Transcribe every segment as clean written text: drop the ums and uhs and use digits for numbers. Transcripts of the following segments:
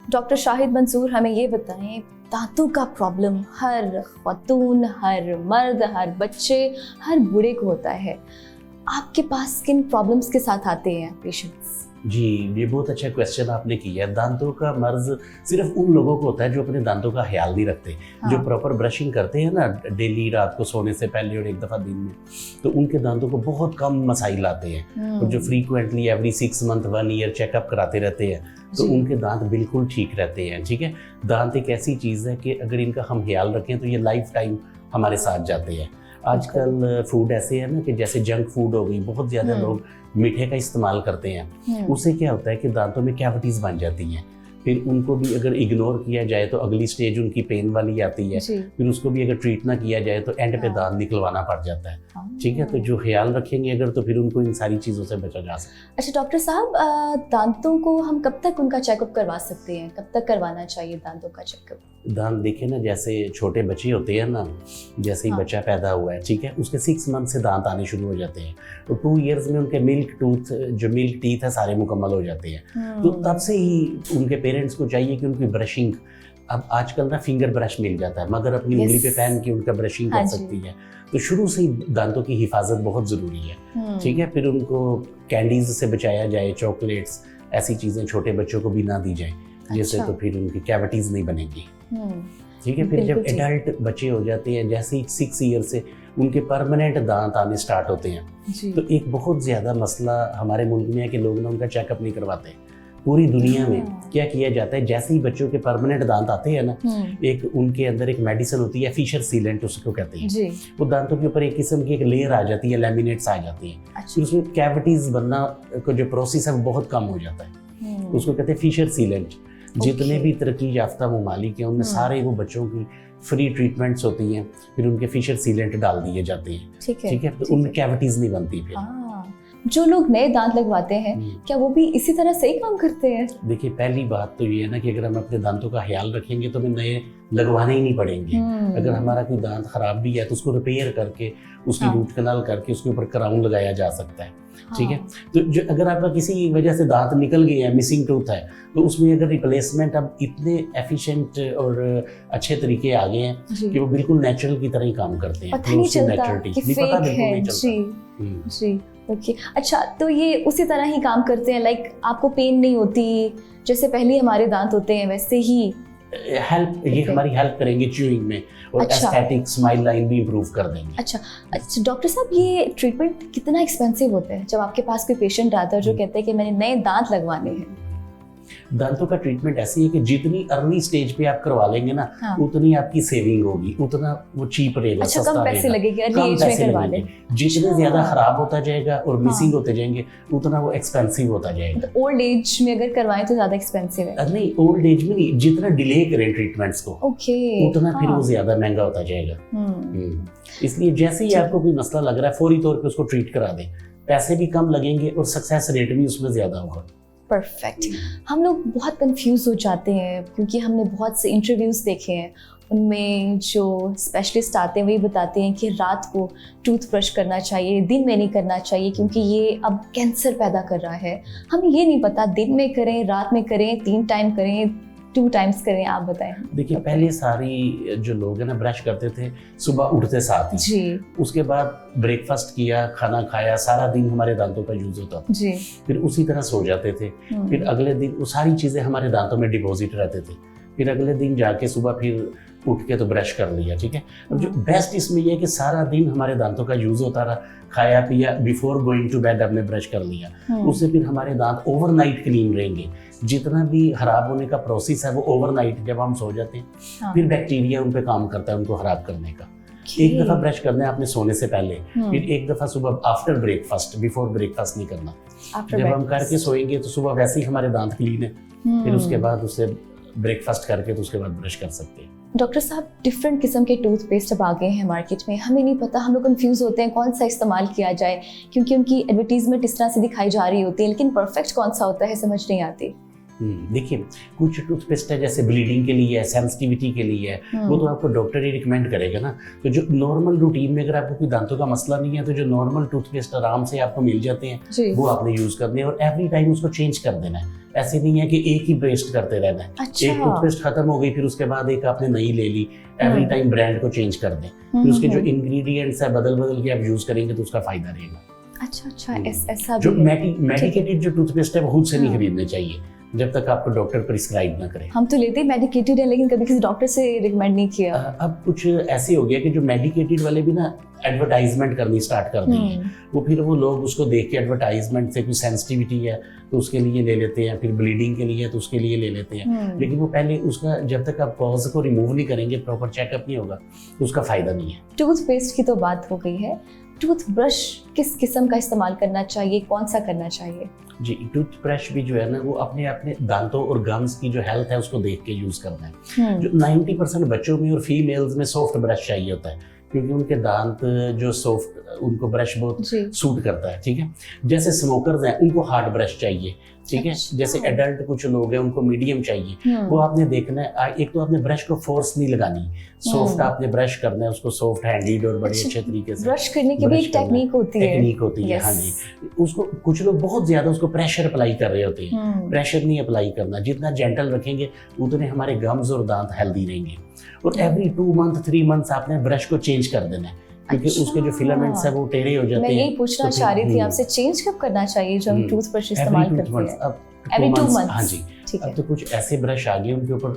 Doctor Shahid Mansoor, हमें ये बताएं, दांतों का प्रॉब्लम हर ख़तून, हर मर्द, हर बच्चे, हर बूढ़े को होता है। आपके पास किन प्रॉब्लम्स के साथ आते हैं पेशेंट्स? जी, ये बहुत अच्छा क्वेश्चन आपने किया है। दांतों का मर्ज सिर्फ उन लोगों को होता है जो अपने दांतों का ख्याल नहीं रखते। हाँ। जो प्रॉपर ब्रशिंग करते हैं ना डेली, रात को सोने से पहले और एक दफ़ा दिन में, तो उनके दांतों को बहुत कम मसाइल आते हैं। और जो frequently every 6 month 1 year checkup कराते रहते हैं, तो उनके दांत बिल्कुल ठीक रहते हैं। ठीक है, दांत एक ऐसी चीज़ है कि अगर इनका हम ख्याल रखें तो ये लाइफ टाइम हमारे साथ जाते हैं। आजकल फूड ऐसे है ना कि जैसे जंक फूड हो गई, बहुत ज़्यादा लोग मीठे का इस्तेमाल करते हैं। उससे क्या होता है कि दांतों में कैविटीज़ बन जाती हैं। फिर उनको भी अगर इग्नोर किया जाए तो अगली स्टेज उनकी पेन वाली आती है। फिर उसको भी अगर ट्रीट ना किया जाए तो एंड पे दांत निकलवाना पड़ जाता है। ठीक है, तो जो ख्याल रखेंगे अगर तो फिर उनको इन सारी चीज़ों से बचा जा सकता है। अच्छा डॉक्टर साहब, दांतों को हम कब तक उनका चेकअप करवा सकते हैं? कब तक करवाना चाहिए दांतों का चेकअप? दांत देखे ना, जैसे छोटे बच्चे होते हैं ना, जैसे ही बच्चा पैदा हुआ है, ठीक है, उसके 6 मंथ से दांत आने शुरू हो जाते हैं। तो 2 ईयर्स में उनके मिल्क टीथ है सारे मुकम्मल हो जाते हैं। तो तब से ही उनके पेरेंट्स को चाहिए कि उनकी ब्रशिंग, अब आजकल ना फिंगर ब्रश मिल जाता है, मगर अपनी उंगली पे पहन के उनका ब्रशिंग कर सकती है। तो शुरू से ही दांतों की हिफाजत बहुत ज़रूरी है। ठीक है, फिर उनको कैंडीज से बचाया जाए, चॉकलेट्स, ऐसी चीज़ें छोटे बच्चों को भी ना दी जाए, जिससे तो फिर उनकी कैविटीज़ नहीं बनेंगी। ठीक है, फिर जब एडल्ट बच्चे हो जाते हैं, जैसे ही 6 ईयर से उनके परमानेंट दांत आने स्टार्ट होते हैं। तो एक बहुत ज़्यादा मसला हमारे मुल्क में है कि लोग ना उनका चेकअप नहीं करवाते। पूरी दुनिया में क्या किया जाता है, जैसे ही बच्चों के परमानेंट दांत आते हैं ना, एक उनके अंदर एक मेडिसिन होती है, फिशर सीलेंट उसको कहते हैं। वो दांतों के ऊपर एक किस्म की एक लेयर आ जाती है, लैमिनेट्स आ जाती हैं। फिर उसमें कैविटीज बनना का जो प्रोसेस है वो बहुत कम हो जाता है। उसको कहते हैं फिशर सीलेंट। जितने भी तरक्की याफ्ता ममालिक हैं उनमें सारे वो बच्चों की फ्री ट्रीटमेंट्स होती हैं, फिर उनके फिशर सीलेंट डाल दिए जाते हैं। ठीक है, तो उनमें कैविटीज नहीं बनती। फिर जो लोग नए दांत लगवाते हैं, क्या वो भी इसी तरह सही काम करते हैं? देखिए, पहली बात तो ये है ना कि अगर हम अपने दांतों का ख्याल रखेंगे तो हमें नए लगवाने ही नहीं पड़ेंगे। अगर हमारा कोई दांत खराब भी है तो उसको रिपेयर करके, उसकी रूट कनाल करके उसके ऊपर क्राउन लगाया जा सकता है। ठीक है, तो जो अगर आपका किसी वजह से दांत निकल गए हैं, मिसिंग टूथ है, तो उसमें अगर रिप्लेसमेंट अब इतने एफिशिएंट और अच्छे तरीके आ गए हैं कि वो बिल्कुल नेचुरल की तरह ही काम करते हैं। पता नहीं चलता कि फेक है। जी ओके, अच्छा, तो ये उसी तरह ही काम करते हैं, लाइक आपको पेन नहीं होती, जैसे पहले हमारे दांत होते हैं वैसे ही हेल्प, ये हमारी हेल्प करेंगे च्यूइंग में, और एस्थेटिक स्माइल लाइन भी इम्प्रूव कर देंगे। अच्छा डॉक्टर साहब, ये ट्रीटमेंट कितना एक्सपेंसिव होता है? जब आपके पास कोई पेशेंट आता है जो कहते हैं कि मैंने नए दांत लगवाने हैं। दांतों का ट्रीटमेंट ऐसी है कि जितनी अर्ली स्टेज पे आप करवा लेंगे ना, उतनी आपकी सेविंग होगी, उतना वो चीप रहेगा, सस्ता कम पैसे लगेंगे अर्ली एज में करवा लें। जितने ज्यादा खराब होता जाएगा और मिसिंग होते जाएंगे, उतना वो एक्सपेंसिव होता जाएगा। तो ओल्ड एज में अगर करवाएं तो ज्यादा एक्सपेंसिव है? नहीं, ओल्ड एज में नहीं, जितना डिले करें ट्रीटमेंट्स को, उतना फिर वो ज्यादा महंगा होता जाएगा। इसलिए जैसे ही आपको कोई मसला लग रहा है, फौरी तौर पे उसको ट्रीट करा दें, पैसे भी कम लगेंगे और सक्सेस रेट भी उसमें ज्यादा होगा। परफेक्ट। हम लोग बहुत कंफ्यूज हो जाते हैं क्योंकि हमने बहुत से इंटरव्यूज़ देखे हैं, उनमें जो स्पेशलिस्ट आते हैं वही बताते हैं कि रात को टूथब्रश करना चाहिए, दिन में नहीं करना चाहिए क्योंकि ये अब कैंसर पैदा कर रहा है। हमें ये नहीं पता दिन में करें, रात में करें, 3 टाइम करें, 2 टाइम्स करें, आप बताएं। देखिए, पहले सारी जो लोग हैं ना ब्रश करते थे सुबह उठते साथ ही जी। उसके बाद ब्रेकफास्ट किया, खाना खाया, सारा दिन हमारे दांतों का यूज होता था जी। फिर उसी तरह सो जाते थे। फिर अगले दिन वो सारी चीजें हमारे दांतों में डिपॉजिट रहते थे। फिर अगले दिन जाके सुबह फिर उठ के तो ब्रश कर लिया। ठीक है, अब जो बेस्ट इसमें यह है कि सारा दिन हमारे दांतों का यूज होता रहा, खाया पिया, बिफोर गोइंग टू बेड हमने ब्रश कर लिया, उससे फिर हमारे दांत ओवरनाइट क्लीन रहेंगे। जितना भी खराब होने का प्रोसेस है वो ओवरनाइट जब हम सो जाते हैं, फिर बैक्टीरिया उन पे काम करता है उनको खराब करने का। एक दफा ब्रश करना है आपने सोने से पहले, फिर एक दफा सुबह आफ्टर ब्रेकफास्ट, बिफोर ब्रेकफास्ट नहीं करना। जब हम करके सोएंगे तो सुबह वैसे ही हमारे दांत क्लीन है, फिर उसके बाद उससे ब्रेकफास्ट करके तो उसके बाद ब्रश कर सकते हैं। डॉक्टर साहब, डिफरेंट किस्म के टूथपेस्ट अब आ गए हैं मार्केट में, हमें नहीं पता, हम लोग कंफ्यूज होते हैं कौन सा इस्तेमाल किया जाए क्योंकि उनकी एडवर्टीजमेंट इस तरह से दिखाई जा रही होती है, लेकिन परफेक्ट कौन सा होता है समझ नहीं आती। देखिए कुछ टूथपेस्ट है जैसे ब्लीडिंग के लिए है, सेंसिटिविटी के लिए है, वो तो आपको डॉक्टर ही रिकमेंड करेगा ना। तो जो नॉर्मल रूटीन में अगर आपको कोई दांतों का मसला नहीं है तो जो नॉर्मल टूथपेस्ट आराम से आपको मिल जाते हैं वो आपने यूज करने हैं और एवरी टाइम उसको चेंज कर देना है। ऐसे नहीं है कि एक ही पेस्ट करते रहना है। अच्छा। एक टूथपेस्ट खत्म हो गई फिर उसके बाद एक आपने नई ले ली, एवरी टाइम ब्रांड को चेंज कर दें। फिर उसके जो इंग्रेडिएंट्स है बदल बदल के आप यूज करेंगे तो उसका फायदा रहेगा। अच्छा, ऐसा जो भी है। मेडिकेटेड जो टूथपेस्ट है वो खुद से नहीं खरीदने चाहिए जब तक आपको डॉक्टर प्रिस्क्राइब ना करे। हम तो लेते ही मेडिकेटेड है लेकिन कभी किसी डॉक्टर से रिकमेंड नहीं किया। अब कुछ ऐसे हो गया कि जो मेडिकेटेड वाले भी ना एडवर्टाइजमेंट करनी स्टार्ट कर दी है। वो फिर वो लोग उसको देख के एडवर्टाइजमेंट से कोई सेंसिटिविटी है तो उसके लिए ले लेते हैं, फिर ब्लीडिंग के लिए तो उसके लिए ले लेते हैं। लेकिन वो पहले उसका जब तक आप कॉज को रिमूव नहीं करेंगे, प्रॉपर चेकअप नहीं होगा तो उसका फायदा नहीं है। टूथपेस्ट की तो बात हो गई है, टूथब्रश किस किस्म का इस्तेमाल करना चाहिए, कौन सा करना चाहिए? जी, टूथब्रश भी जो है ना वो अपने अपने दांतों और गम्स की जो हेल्थ है उसको देख के यूज करना है। जो 90% बच्चों में और फीमेल्स में सॉफ्ट ब्रश चाहिए होता है क्योंकि उनके दांत जो सॉफ्ट, उनको ब्रश बहुत सूट करता है। ठीक है, जैसे स्मोकर्स हैं उनको हार्ड ब्रश चाहिए। ठीक है, जैसे एडल्ट कुछ लोग हैं उनको मीडियम चाहिए। वो आपने देखना है, एक तो आपने ब्रश को फोर्स नहीं लगानी, सॉफ्ट आपने ब्रश करना है उसको, सॉफ्ट हैंडेड और बड़े अच्छे तरीके से। ब्रश करने की भी एक टेक्निक होती है। हाँ जी, उसको कुछ लोग बहुत ज्यादा उसको प्रेशर अप्लाई कर रहे होते हैं। प्रेशर नहीं अप्लाई करना, जितना जेंटल रखेंगे उतने हमारे गम्स और दांत हेल्दी रहेंगे। और एवरी 2 मंथ 3 मंथ्स आपने ब्रश को चेंज कर देना है क्योंकि उसके जो फिलामेंट्स है वो टेढ़े हो जाते हैं। मैं यही पूछना चाह रही थी आपसे, चेंज कब करना चाहिए जब हम टूथब्रश इस्तेमाल करते हैं? अब एवरी 2 मंथ्स। हाँ जी, अब तो कुछ ऐसे ब्रश आ गए उनके ऊपर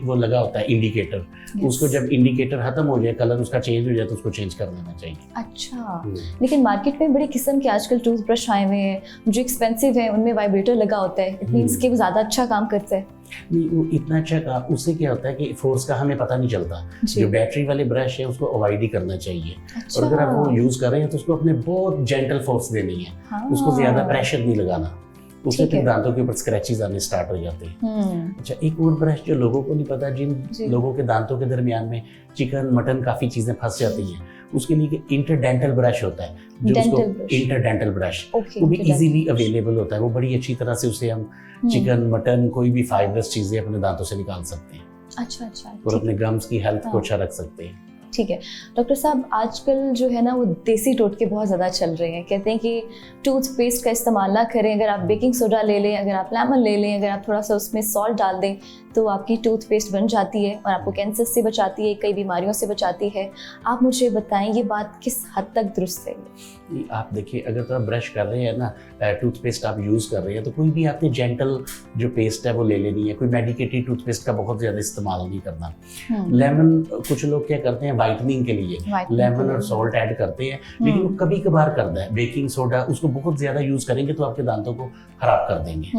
वो लगा होता है इंडिकेटर। उसको जब इंडिकेटर खत्म हो जाए, कलर उसका चेंज हो जाए तो उसको चेंज कर देना चाहिए। अच्छा, लेकिन मार्केट में बड़े किस्म के आजकल टूथब्रश आए हुए हैं जो एक्सपेंसिव है, उनमें वाइब्रेटर लगा होता है। इट मींस कि वो ज्यादा अच्छा काम करता है। नहीं, वो इतना अच्छा काम, उससे क्या होता है कि फोर्स का हमें पता नहीं चलता। जो बैटरी वाले ब्रश है उसको अवॉइड ही करना चाहिए। और अगर आप वो यूज कर रहे हैं तो उसको अपने बहुत जेंटल फोर्स देनी है। उसको ज्यादा प्रेशर नहीं लगाना, उससे फिर दांतों के ऊपर स्क्रैचेस आने स्टार्ट हो जाते हैं। अच्छा, एक और ब्रश जो लोगों को नहीं पता, जिन लोगों के दांतों के दरमियान में चिकन मटन काफी चीजें फंस जाती हैं, उसके लिए इंटरडेंटल ब्रश होता है जो उसको इंटरडेंटल ब्रश वो भी इजीली अवेलेबल होता है। वो बड़ी अच्छी तरह से उसे हम चिकन मटन कोई भी फाइबरस चीजें अपने दांतों से निकाल सकते हैं। अच्छा, और अपने गम्स की हेल्थ को अच्छा रख सकते हैं। ठीक है डॉक्टर साहब, आजकल जो है ना वो देसी टोटके बहुत ज़्यादा चल रहे हैं। कहते हैं कि टूथपेस्ट का इस्तेमाल ना करें, अगर आप बेकिंग सोडा ले लें, अगर आप लेमन ले लें, अगर आप थोड़ा सा उसमें सॉल्ट डाल दें तो आपकी टूथपेस्ट बन जाती है और आपको कैंसर से बचाती है, कई बीमारियों से बचाती है। आप मुझे बताएं ये बात किस हद तक दुरुस्त है? आप देखिए, अगर तो आप ब्रश कर रहे हैं ना, टूथपेस्ट आप यूज़ कर रहे हैं तो कोई भी आपने जेंटल जो पेस्ट है वो ले लेनी है। कोई मेडिकेटेड टूथपेस्ट का बहुत ज़्यादा इस्तेमाल नहीं करना। लेमन, कुछ लोग क्या करते हैं वाइटनिंग के लिए लेमन और सॉल्ट ऐड करते हैं, लेकिन वो कभी कभार करता है। बेकिंग सोडा उसको बहुत ज़्यादा यूज़ करेंगे तो आपके दांतों को खराब कर देंगे।